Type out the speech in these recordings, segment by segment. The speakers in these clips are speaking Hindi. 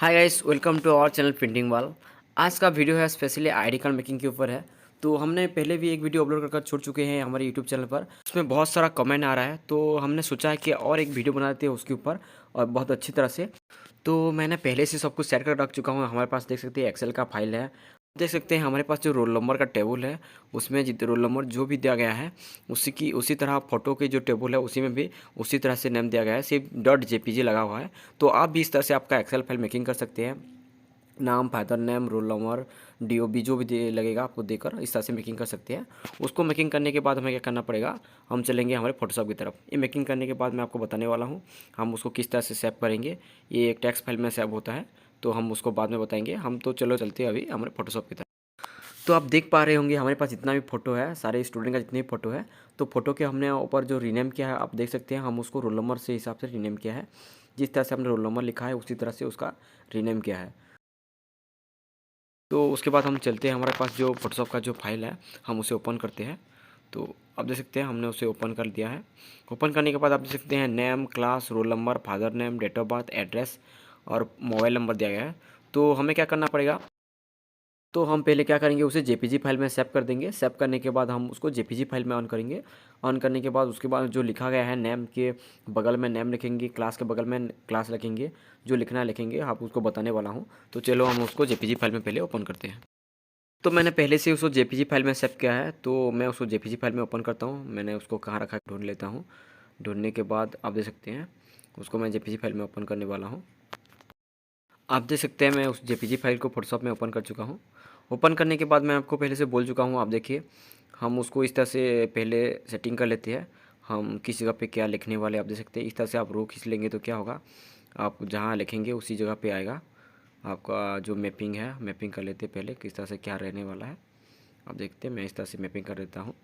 Hi guys, welcome to our channel printing wall. आज का वीडियो है स्पेशली आईडी कार्ड मेकिंग के ऊपर है। तो हमने पहले भी एक वीडियो अपलोड कर छोड़ चुके हैं हमारे यूट्यूब चैनल पर। उसमें बहुत सारा कमेंट आ रहा है, तो हमने सोचा है कि और एक वीडियो बना देते हैं उसके ऊपर, और बहुत अच्छी तरह से। तो मैंने पहले से सब कुछ सेट कर रख चुका हूँ। हमारे पास देख सकते हैं एक्सेल का फाइल है। देख सकते हैं हमारे पास जो रोल नंबर का टेबल है, उसमें जितने रोल नंबर जो भी दिया गया है उसी तरह फ़ोटो के जो टेबल है उसी में भी उसी तरह से नेम दिया गया है, सिर्फ डॉट जेपीजी लगा हुआ है। तो आप भी इस तरह से आपका एक्सेल फाइल मेकिंग कर सकते हैं। नाम, father name, role number, DOB जो भी लगेगा आपको देकर इस तरह से मेकिंग कर सकते हैं। उसको मेकिंग करने के बाद हमें क्या करना पड़ेगा, हम चलेंगे हमारे फोटोशॉप की तरफ। ये मेकिंग करने के बाद मैं आपको बताने वाला हूँ हम उसको किस तरह से सेव करेंगे। ये एक टेक्स्ट फाइल में सेव होता है, तो हम उसको बाद में बताएंगे। हम तो चलो चलते हैं अभी हमारे फोटोशॉप की तरफ। तो आप देख पा रहे होंगे हमारे पास जितना भी फ़ोटो है, सारे स्टूडेंट का जितनी भी फ़ोटो है, तो फ़ोटो के हमने ऊपर जो रीनेम किया है आप देख सकते हैं। हम उसको रोल नंबर से हिसाब से रीनेम किया है। जिस तरह से हमने रोल नंबर लिखा है उसी तरह से उसका रीनेम किया है। तो उसके बाद हम चलते हैं, हमारे पास जो फ़ोटोशॉप का जो फाइल है हम उसे ओपन करते हैं। तो आप देख सकते हैं हमने उसे ओपन कर दिया है। ओपन करने के बाद आप देख सकते हैं name, class, roll number, father name, date of birth, address और मोबाइल नंबर दिया गया है। तो हमें क्या करना पड़ेगा, तो हम पहले क्या करेंगे, उसे जेपीजी फाइल में सेव कर देंगे। सेव करने के बाद हम उसको जेपीजी फाइल में ऑन करेंगे। ऑन करने के बाद उसके बाद जो लिखा गया है नेम के बगल में नेम लिखेंगे, क्लास के बगल में क्लास लिखेंगे, जो लिखना है लिखेंगे। आप उसको बताने वाला हूँ। तो चलो हम उसको जेपीजी फाइल में पहले ओपन करते हैं। तो मैंने पहले से उसको जेपीजी फाइल में सेव किया है, तो मैं उसको जेपीजी फाइल में ओपन करता हूँ। मैंने उसको कहाँ रखा है ढूंढ लेता हूँ। ढूंढने के बाद आप देख सकते हैं उसको मैं जेपीजी फाइल में ओपन करने वाला हूँ। आप देख सकते हैं मैं उस जेपीजी फाइल को फोटोशॉप में ओपन कर चुका हूँ। ओपन करने के बाद मैं आपको पहले से बोल चुका हूँ, आप देखिए हम उसको इस तरह से पहले सेटिंग कर लेते हैं। हम किस जगह पे क्या लिखने वाले आप देख सकते हैं। इस तरह से आप रो खींच लेंगे तो क्या होगा, आप जहाँ लिखेंगे उसी जगह पे आएगा। आपका जो मैपिंग है, मैपिंग कर लेते हैं पहले किस तरह से क्या रहने वाला है। आप देखते हैं मैं इस तरह से मैपिंग कर देता हूँ।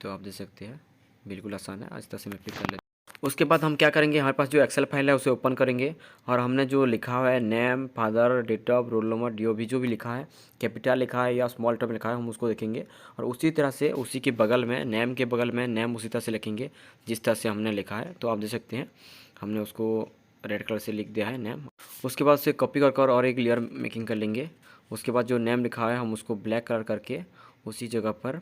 तो आप देख सकते हैं बिल्कुल आसान है, इस तरह से मैपिंग कर लेते हैं। उसके बाद हम क्या करेंगे, हमारे पास जो एक्सेल फाइल है उसे ओपन करेंगे, और हमने जो लिखा हुआ है name, father, date of, roll number, DOB जो भी लिखा है, कैपिटल लिखा है या स्मॉल लेटर में लिखा है, हम उसको देखेंगे। और उसी तरह से उसी के बगल में नेम के बगल में नेम उसी तरह से लिखेंगे जिस तरह से हमने लिखा है। तो आप देख सकते हैं हमने उसको रेड कलर से लिख दिया है नेम। उसके बाद उसे कॉपी कर और एक लेयर मेकिंग कर लेंगे। उसके बाद जो नेम लिखा है हम उसको ब्लैक कलर करके उसी जगह पर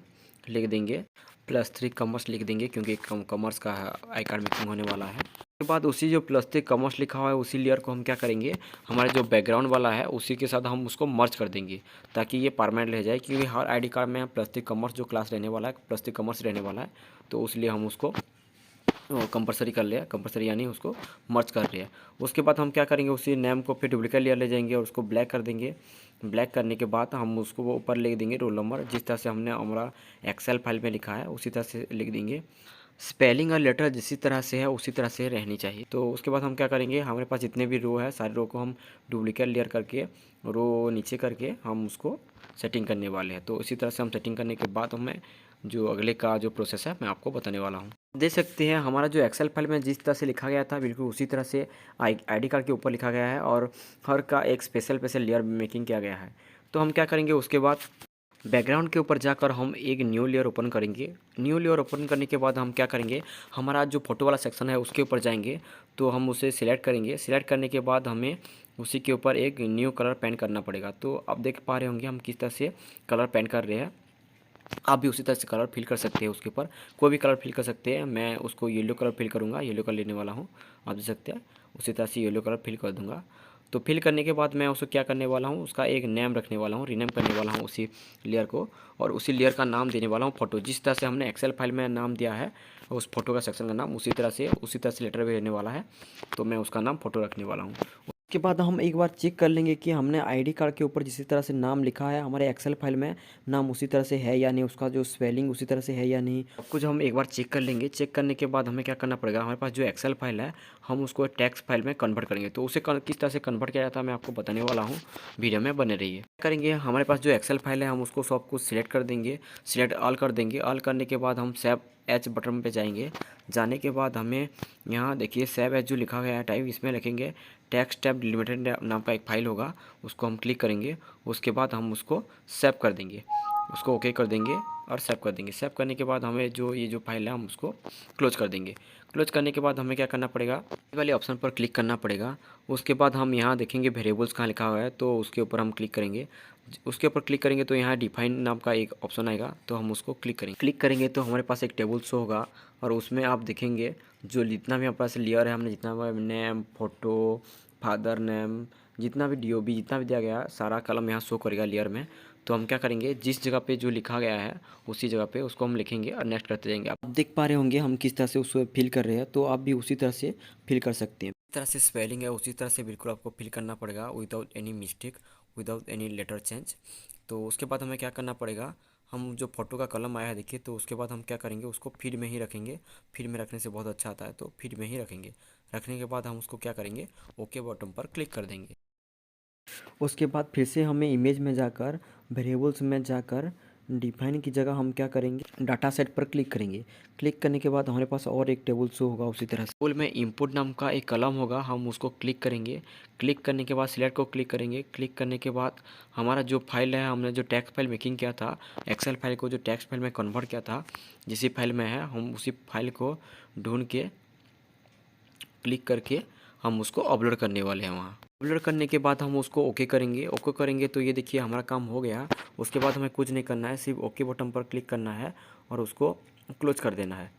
लिख देंगे। +3 कॉमर्स लिख देंगे क्योंकि कॉमर्स का आई कार्ड मेकिंग होने वाला है। उसके बाद उसी जो +3 कॉमर्स लिखा हुआ है उसी लेयर को हम क्या करेंगे, हमारे जो बैकग्राउंड वाला है उसी के साथ हम उसको मर्ज कर देंगे, ताकि ये परमानेंट रह जाए। क्योंकि हर आईडी कार्ड में +3 कॉमर्स जो क्लास रहने वाला है, +3 कॉमर्स रहने वाला है, तो इसलिए हम उसको कंपलसरी कर लिया। कंपलसरी यानी उसको मर्ज कर लिया। उसके बाद हम क्या करेंगे, उसी नेम को फिर डुप्लीकेट लेयर ले जाएंगे और उसको ब्लैक कर देंगे। ब्लैक करने के बाद हम उसको वो ऊपर लिख देंगे रोल नंबर, जिस तरह से हमने हमारा एक्सेल फाइल में लिखा है उसी तरह से लिख देंगे। स्पेलिंग और लेटर जिसी तरह से है उसी तरह से रहनी चाहिए। तो उसके बाद हम क्या करेंगे, हमारे पास जितने भी रो है सारे रो को हम डुप्लीकेट लेयर करके रो नीचे करके हम उसको सेटिंग करने वाले हैं। तो इसी तरह से हम सेटिंग करने के बाद हमें जो अगले का जो प्रोसेस है मैं आपको बताने वाला हूँ। देख सकते हैं हमारा जो एक्सेल फाइल में जिस तरह से लिखा गया था बिल्कुल उसी तरह से आईडी कार्ड के ऊपर लिखा गया है, और हर का एक स्पेशल लेयर मेकिंग किया गया है। तो हम क्या करेंगे, उसके बाद बैकग्राउंड के ऊपर जाकर हम एक न्यू लेयर ओपन करेंगे। न्यू लेयर ओपन करने के बाद हम क्या करेंगे, हमारा जो फोटो वाला सेक्शन है उसके ऊपर जाएंगे। तो हम उसे सिलेक्ट करेंगे। सिलेक्ट करने के बाद हमें उसी के ऊपर एक न्यू कलर पेंट करना पड़ेगा। तो आप देख पा रहे होंगे हम किस तरह से कलर पेंट कर रहे हैं। आप भी उसी तरह से कलर फिल कर सकते हैं, उसके ऊपर कोई भी कलर फिल कर सकते हैं। मैं उसको येलो कलर फिल करूँगा, येलो कलर लेने वाला हूँ। आप देख सकते हैं उसी तरह से येलो कलर फिल कर दूँगा। तो फिल करने के बाद मैं उसको क्या करने वाला हूँ, उसका एक नेम रखने वाला हूँ, रीनेम करने वाला हूँ उसी लेयर को, और उसी लेयर का नाम देने वाला हूँ फ़ोटो। जिस तरह से हमने एक्सेल फाइल में नाम दिया है उस फोटो का सेक्शन का नाम उसी तरह से लेटर भी रहने वाला है। तो मैं उसका नाम फ़ोटो रखने वाला हूँ। उसके बाद हम एक बार चेक कर लेंगे कि हमने आईडी कार्ड के ऊपर जिस तरह से नाम लिखा है हमारे एक्सेल फाइल में नाम उसी तरह से है या नहीं, उसका जो स्पेलिंग उसी तरह से है या नहीं, सब कुछ हम एक बार चेक कर लेंगे। चेक करने के बाद हमें क्या करना पड़ेगा, हमारे पास जो एक्सेल फाइल है हम उसको टेक्स्ट फाइल में कन्वर्ट करेंगे। तो उसे किस तरह से कन्वर्ट किया जाता है मैं आपको बताने वाला हूँ, वीडियो में बने रहिए। क्या करेंगे, हमारे पास जो एक्सेल फाइल है हम उसको सब कुछ सिलेक्ट कर देंगे, सिलेक्ट ऑल कर देंगे। ऑल करने के बाद हम सेव एच बटन पे जाएंगे। जाने के बाद हमें यहाँ देखिए सेव एच जो लिखा गया है टाइप, इसमें लिखेंगे टेक्स्ट टैब लिमिटेड नाम का एक फाइल होगा, उसको हम क्लिक करेंगे। उसके बाद हम उसको सेव कर देंगे, उसको ओके कर देंगे। और सेव कर देंगे। सेव करने के बाद हमें जो ये जो फाइल है हम उसको क्लोज कर देंगे। क्लोज करने के बाद हमें क्या करना पड़ेगा, ये वाले ऑप्शन पर क्लिक करना पड़ेगा। उसके बाद हम यहाँ देखेंगे वेरिएबल्स कहाँ लिखा हुआ है, तो उसके ऊपर हम क्लिक करेंगे। उसके ऊपर क्लिक करेंगे तो यहाँ डिफाइन नाम का एक ऑप्शन आएगा, तो हम उसको क्लिक करेंगे। क्लिक करेंगे तो हमारे पास एक टेबल शो होगा और उसमें आप देखेंगे जो जितना भी हमारे पास लेयर है, हमने जितना भी नेम, फोटो, फादर नेम, जितना भी डीओबी जितना भी दिया गया है, सारा कलम यहाँ शो करेगा लेयर में। तो हम क्या करेंगे, जिस जगह पे जो लिखा गया है उसी जगह पे उसको हम लिखेंगे और नेक्स्ट करते जाएंगे। आप देख पा रहे होंगे हम किस तरह से उसको फिल कर रहे हैं, तो आप भी उसी तरह से फिल कर सकते हैं। इस तरह से स्पेलिंग है उसी तरह से बिल्कुल आपको फिल करना पड़ेगा, without any mistake, without any letter change. तो उसके बाद हमें क्या करना पड़ेगा, हम जो फोटो का कलम आया है देखिए, तो उसके बाद हम क्या करेंगे, उसको फीड में ही रखेंगे। फीड में रखने से बहुत अच्छा आता है, तो फीड में ही रखेंगे। रखने के बाद हम उसको क्या करेंगे, ओके बटन पर क्लिक कर देंगे। उसके बाद फिर से हमें इमेज में जाकर वेरिएबल्स में जाकर डिफाइन की जगह हम क्या करेंगे, डाटा सेट पर क्लिक करेंगे। क्लिक करने के बाद हमारे पास और एक टेबल शो होगा उसी तरह से। टेबल में इनपुट नाम का एक कलम होगा, हम उसको क्लिक करेंगे। क्लिक करने के बाद सिलेक्ट को क्लिक करेंगे। क्लिक करने के बाद हमारा जो फाइल है, हमने जो टेक्स्ट फाइल मेकिंग किया था, एक्सेल फाइल को जो टेक्स्ट फाइल में कन्वर्ट किया था, जिसी फाइल में है, हम उसी फाइल को ढूंढ के क्लिक करके हम उसको अपलोड करने वाले हैं वहाँ। अपलोड करने के बाद हम उसको ओके करेंगे। ओके करेंगे तो ये देखिए हमारा काम हो गया। उसके बाद हमें कुछ नहीं करना है, सिर्फ ओके बटन पर क्लिक करना है और उसको क्लोज कर देना है।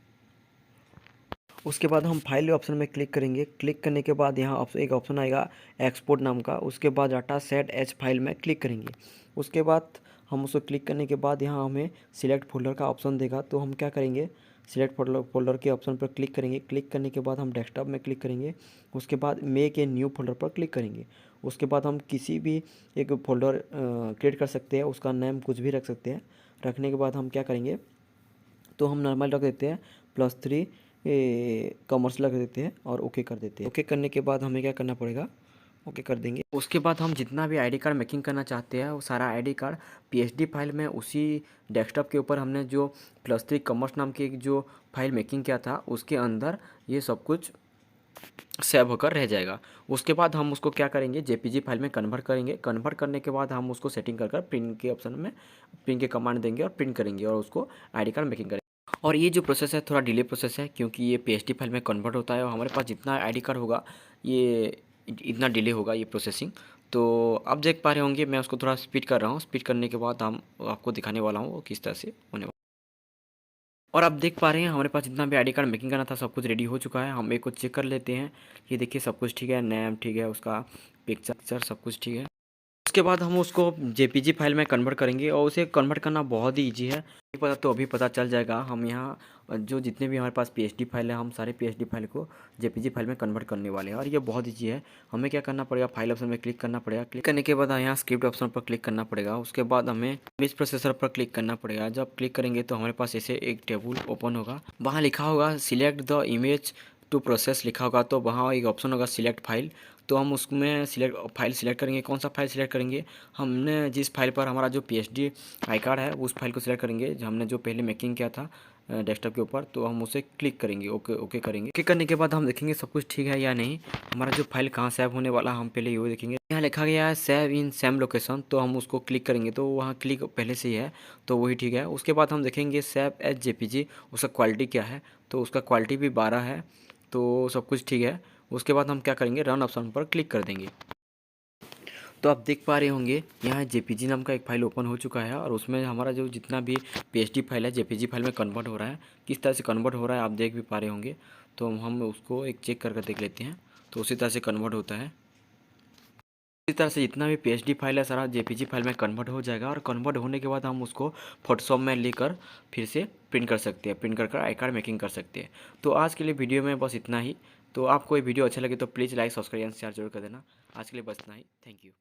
उसके बाद हम फाइल ऑप्शन में क्लिक करेंगे। क्लिक करने के बाद यहाँ एक ऑप्शन आएगा एक्सपोर्ट नाम का। उसके बाद डाटा सेट एज फाइल में क्लिक करेंगे। उसके बाद हम उसको क्लिक करने के बाद यहाँ हमें सिलेक्ट फोल्डर का ऑप्शन देगा, तो हम क्या करेंगे, सिलेक्ट फोल्डर के ऑप्शन पर क्लिक करेंगे। क्लिक करने के बाद हम डेस्कटॉप में क्लिक करेंगे। उसके बाद मेक ए न्यू फोल्डर पर क्लिक करेंगे। उसके बाद हम किसी भी एक फोल्डर क्रिएट कर सकते हैं, उसका नेम कुछ भी रख सकते हैं। रखने के बाद हम क्या करेंगे, तो हम नॉर्मल रख देते हैं +3 कॉमर्स रख देते हैं और ओके कर देते हैं। ओके करने के बाद हमें क्या करना पड़ेगा, ओके कर देंगे। उसके बाद हम जितना भी आईडी कार्ड मेकिंग करना चाहते हैं वो सारा आईडी कार्ड पीएचडी फाइल में उसी डेस्कटॉप के ऊपर हमने जो +3 कॉमर्स नाम की एक जो फाइल मेकिंग किया था उसके अंदर ये सब कुछ सेव होकर रह जाएगा। उसके बाद हम उसको क्या करेंगे, जेपीजी फाइल में कन्वर्ट करेंगे। कन्वर्ट करने के बाद हम उसको सेटिंग कर प्रिंट के ऑप्शन में प्रिंट के कमांड देंगे और प्रिंट करेंगे और उसको आईडी कार्ड मेकिंग करेंगे। और ये जो प्रोसेस है थोड़ा डिले प्रोसेस है, क्योंकि ये पीएचडी फाइल में कन्वर्ट होता है और हमारे पास जितना आईडी कार्ड होगा ये इतना डिले होगा ये प्रोसेसिंग। तो आप देख पा रहे होंगे मैं उसको थोड़ा स्पीड कर रहा हूँ। स्पीड करने के बाद हम आपको दिखाने वाला हूँ वो किस तरह से होने वाला। और आप देख पा रहे हैं हमारे पास जितना भी आईडी कार्ड मेकिंग करना था सब कुछ रेडी हो चुका है। हम एक को चेक कर लेते हैं। ये देखिए सब कुछ ठीक है, नेम ठीक है, उसका पिक्चर सब कुछ ठीक है। उसके बाद हम उसको जेपीजी फाइल में कन्वर्ट करेंगे और उसे कन्वर्ट करना बहुत ही ईजी है। नहीं पता तो अभी पता चल जाएगा। हम यहाँ जो जितने भी हमारे पास पीएचडी फाइल है हम सारे पीएचडी फाइल को जेपीजी फाइल में कन्वर्ट करने वाले हैं और ये बहुत ईजी है। हमें क्या करना पड़ेगा, फाइल ऑप्शन में क्लिक करना पड़ेगा। क्लिक करने के बाद यहाँ स्क्रिप्ट ऑप्शन पर क्लिक करना पड़ेगा। उसके बाद हमें इमेज प्रोसेसर पर क्लिक करना पड़ेगा। जब क्लिक करेंगे तो हमारे पास ऐसे एक टेबल ओपन होगा, वहाँ लिखा होगा select the image to process लिखा होगा, तो वहाँ एक ऑप्शन होगा सिलेक्ट फाइल। तो हम उसमें फाइल सिलेक्ट करेंगे। कौन सा फाइल सिलेक्ट करेंगे, हमने जिस फाइल पर हमारा जो पीएचडी आई कार्ड है उस फाइल को सिलेक्ट करेंगे जो हमने जो पहले मेकिंग किया था डेस्कटॉप के ऊपर। तो हम उसे क्लिक करेंगे, ओके करेंगे। क्लिक करने के बाद हम देखेंगे सब कुछ ठीक है या नहीं। हमारा जो फाइल कहाँ सेव होने वाला हम पहले ये देखेंगे। यहाँ लिखा गया है सेव इन सेम लोकेशन, तो हम उसको क्लिक करेंगे तो वहाँ क्लिक पहले से ही है तो वही ठीक है। उसके बाद हम देखेंगे सेव एज जेपीजी, उसका क्वालिटी क्या है, तो उसका क्वालिटी भी 12 है, तो सब कुछ ठीक है। उसके बाद हम क्या करेंगे, रन ऑप्शन पर क्लिक कर देंगे। तो आप देख पा रहे होंगे यहाँ जेपीजी नाम का एक फाइल ओपन हो चुका है और उसमें हमारा जो जितना भी पीएचडी फाइल है जेपीजी फाइल में कन्वर्ट हो रहा है। किस तरह से कन्वर्ट हो रहा है आप देख भी पा रहे होंगे। तो हम उसको एक चेक कर देख लेते हैं। तो उसी तरह से कन्वर्ट होता है। इसी तरह से जितना भी पीएचडी फाइल है सारा जेपीजी फाइल में कन्वर्ट हो जाएगा और कन्वर्ट होने के बाद हम उसको फोटोशॉप में लेकर फिर से प्रिंट कर सकते हैं। प्रिंट कर आई कार्ड मेकिंग कर सकते हैं। तो आज के लिए वीडियो में बस इतना ही। तो आपको ये वीडियो अच्छा लगे तो please like subscribe and share जरूर कर देना। आज के लिए बस इतना ही। Thank you.